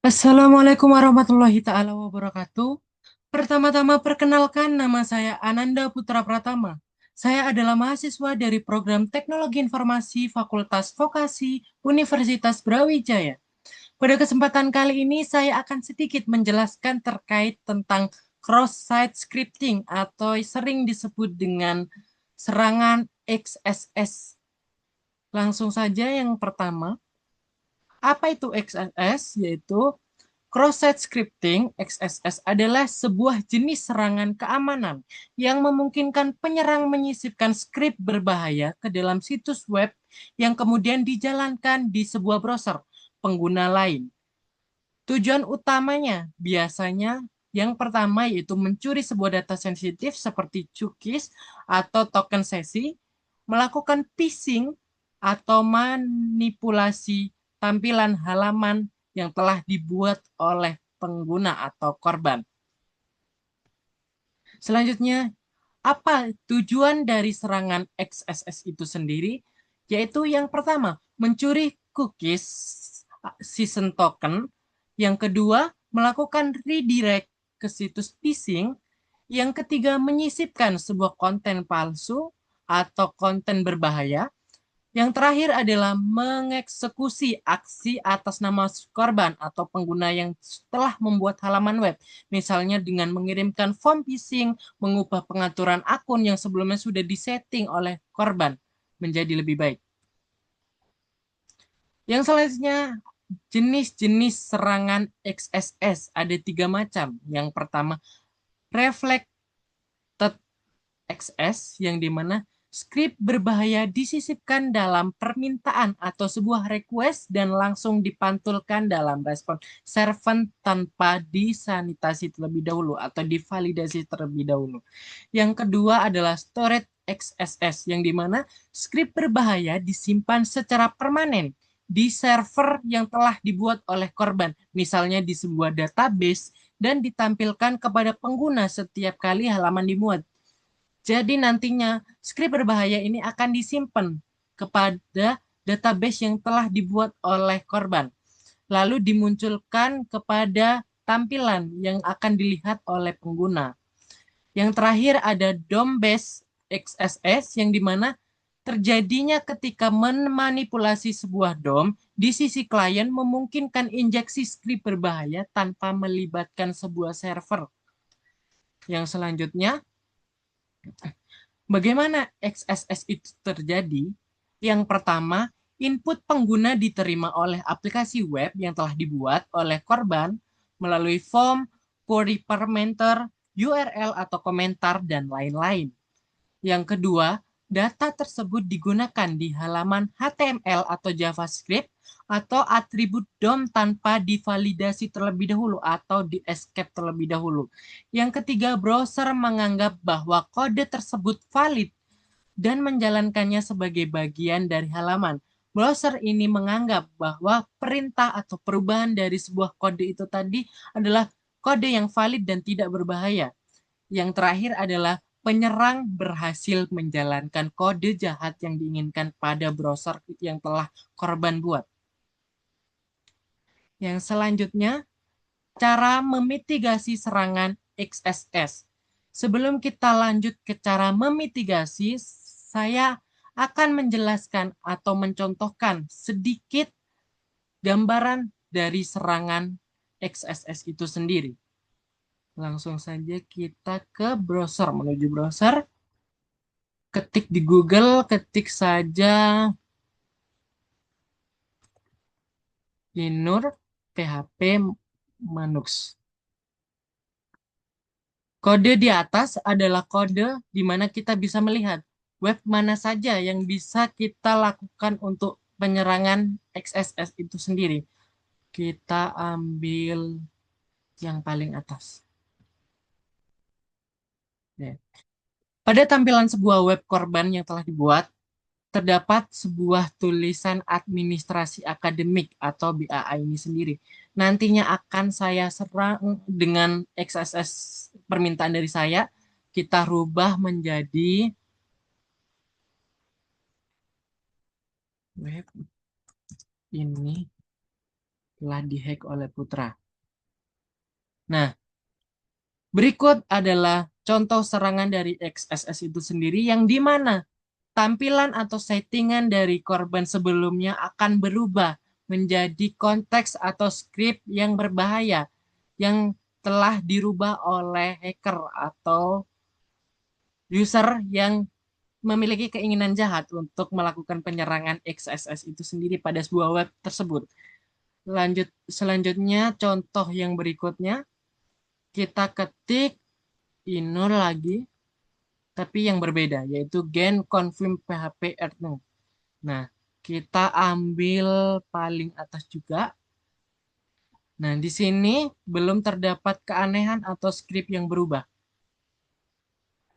Assalamualaikum warahmatullahi taala wabarakatuh. Pertama-tama perkenalkan nama saya Ananda Putra Pratama. Saya adalah mahasiswa dari program Teknologi Informasi Fakultas Vokasi Universitas Brawijaya. Pada kesempatan kali ini saya akan sedikit menjelaskan terkait tentang cross-site scripting atau sering disebut dengan serangan XSS. Langsung saja yang pertama, apa itu XSS? Yaitu cross-site scripting (XSS) adalah sebuah jenis serangan keamanan yang memungkinkan penyerang menyisipkan skrip berbahaya ke dalam situs web yang kemudian dijalankan di sebuah browser pengguna lain. Tujuan utamanya biasanya yang pertama yaitu mencuri sebuah data sensitif seperti cookies atau token sesi, melakukan phishing atau manipulasi tampilan halaman yang telah dibuat oleh pengguna atau korban. Selanjutnya, apa tujuan dari serangan XSS itu sendiri? Yaitu yang pertama, mencuri cookies season token. Yang kedua, melakukan redirect ke situs phishing. Yang ketiga, menyisipkan sebuah konten palsu atau konten berbahaya. Yang terakhir adalah mengeksekusi aksi atas nama korban atau pengguna yang telah membuat halaman web, misalnya dengan mengirimkan form phishing, mengubah pengaturan akun yang sebelumnya sudah disetting oleh korban menjadi lebih baik. Yang selanjutnya, jenis-jenis serangan XSS ada 3 macam. Yang pertama, reflected XS, yang dimana skrip berbahaya disisipkan dalam permintaan atau sebuah request dan langsung dipantulkan dalam respon servant tanpa disanitasi terlebih dahulu atau divalidasi terlebih dahulu. Yang kedua adalah storage XSS, yang dimana skrip berbahaya disimpan secara permanen di server yang telah dibuat oleh korban, misalnya di sebuah database dan ditampilkan kepada pengguna setiap kali halaman dimuat. Jadi nantinya skrip berbahaya ini akan disimpan kepada database yang telah dibuat oleh korban. Lalu dimunculkan kepada tampilan yang akan dilihat oleh pengguna. Yang terakhir ada DOM-based XSS, yang dimana terjadinya ketika memanipulasi sebuah DOM di sisi klien memungkinkan injeksi skrip berbahaya tanpa melibatkan sebuah server. Yang selanjutnya, bagaimana XSS itu terjadi? Yang pertama, input pengguna diterima oleh aplikasi web yang telah dibuat oleh korban melalui form, query parameter, URL atau komentar, dan lain-lain. Yang kedua, data tersebut digunakan di halaman HTML atau JavaScript atau atribut DOM tanpa divalidasi terlebih dahulu atau di escape terlebih dahulu. Yang ketiga, browser menganggap bahwa kode tersebut valid dan menjalankannya sebagai bagian dari halaman. Browser ini menganggap bahwa perintah atau perubahan dari sebuah kode itu tadi adalah kode yang valid dan tidak berbahaya. Yang terakhir adalah penyerang berhasil menjalankan kode jahat yang diinginkan pada browser yang telah korban buat. Yang selanjutnya, cara memitigasi serangan XSS. Sebelum kita lanjut ke cara memitigasi, saya akan menjelaskan atau mencontohkan sedikit gambaran dari serangan XSS itu sendiri. Langsung saja kita ke browser, menuju browser. Ketik di Google, ketik saja Linur PHP Manux. Kode di atas adalah kode di mana kita bisa melihat web mana saja yang bisa kita lakukan untuk penyerangan XSS itu sendiri. Kita ambil yang paling atas. Ya. Pada tampilan sebuah web korban yang telah dibuat, terdapat sebuah tulisan administrasi akademik atau BAA ini sendiri. Nantinya akan saya serang dengan XSS permintaan dari saya. Kita rubah menjadi web ini telah dihack oleh Putra. Nah, berikut adalah contoh serangan dari XSS itu sendiri yang di mana tampilan atau settingan dari korban sebelumnya akan berubah menjadi konteks atau skrip yang berbahaya yang telah dirubah oleh hacker atau user yang memiliki keinginan jahat untuk melakukan penyerangan XSS itu sendiri pada sebuah web tersebut. Selanjutnya contoh yang berikutnya kita ketik inur lagi tapi yang berbeda yaitu gen confirm php earthno. Nah, kita ambil paling atas juga. Nah, di sini belum terdapat keanehan atau skrip yang berubah.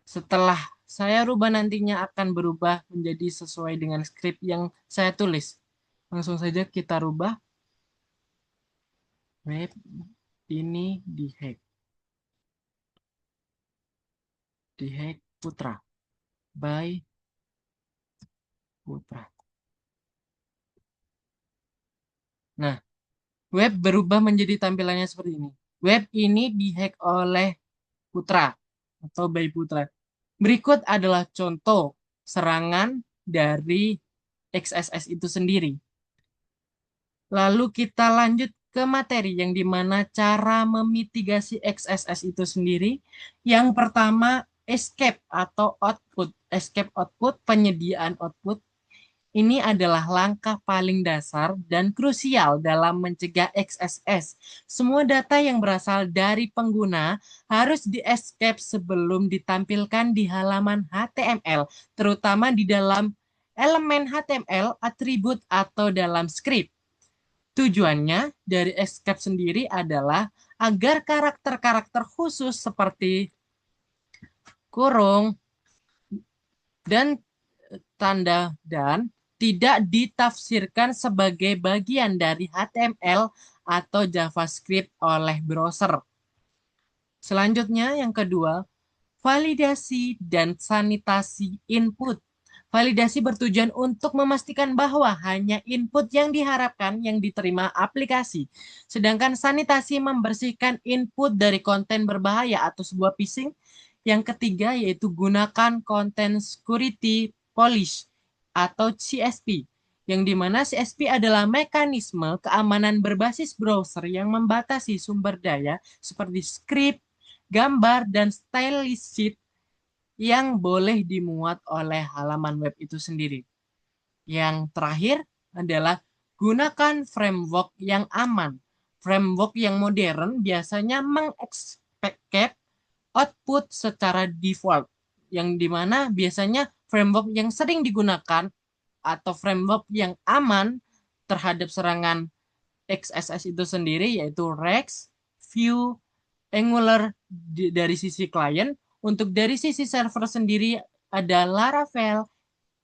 Setelah saya rubah nantinya akan berubah menjadi sesuai dengan skrip yang saya tulis. Langsung saja kita rubah. Web ini dihack. Dihack Putra. By Putra. Nah, web berubah menjadi tampilannya seperti ini. Web ini dihack oleh Putra atau by Putra. Berikut adalah contoh serangan dari XSS itu sendiri. Lalu kita lanjut ke materi yang dimana cara memitigasi XSS itu sendiri. Yang pertama, escape atau output. Escape output, penyediaan output. Ini adalah langkah paling dasar dan krusial dalam mencegah XSS. Semua data yang berasal dari pengguna harus di-escape sebelum ditampilkan di halaman HTML, terutama di dalam elemen HTML, atribut, atau dalam script. Tujuannya dari escape sendiri adalah agar karakter-karakter khusus seperti kurung dan tanda dan tidak ditafsirkan sebagai bagian dari HTML atau JavaScript oleh browser. Selanjutnya yang kedua, validasi dan sanitasi input. Validasi bertujuan untuk memastikan bahwa hanya input yang diharapkan yang diterima aplikasi. Sedangkan sanitasi membersihkan input dari konten berbahaya atau sebuah phishing. Yang ketiga yaitu gunakan Content Security Polish atau CSP. Yang dimana CSP adalah mekanisme keamanan berbasis browser yang membatasi sumber daya seperti script, gambar, dan stylist sheet yang boleh dimuat oleh halaman web itu sendiri. Yang terakhir adalah gunakan framework yang aman. Framework yang modern biasanya mengexpect output secara default, yang dimana biasanya framework yang sering digunakan atau framework yang aman terhadap serangan XSS itu sendiri yaitu Rex, Vue, Angular dari sisi klien. Untuk dari sisi server sendiri ada Laravel,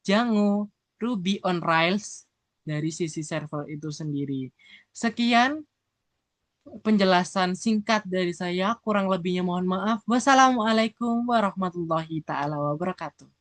Django, Ruby on Rails dari sisi server itu sendiri. Sekian penjelasan singkat dari saya, kurang lebihnya mohon maaf. Wassalamualaikum warahmatullahi taala wabarakatuh.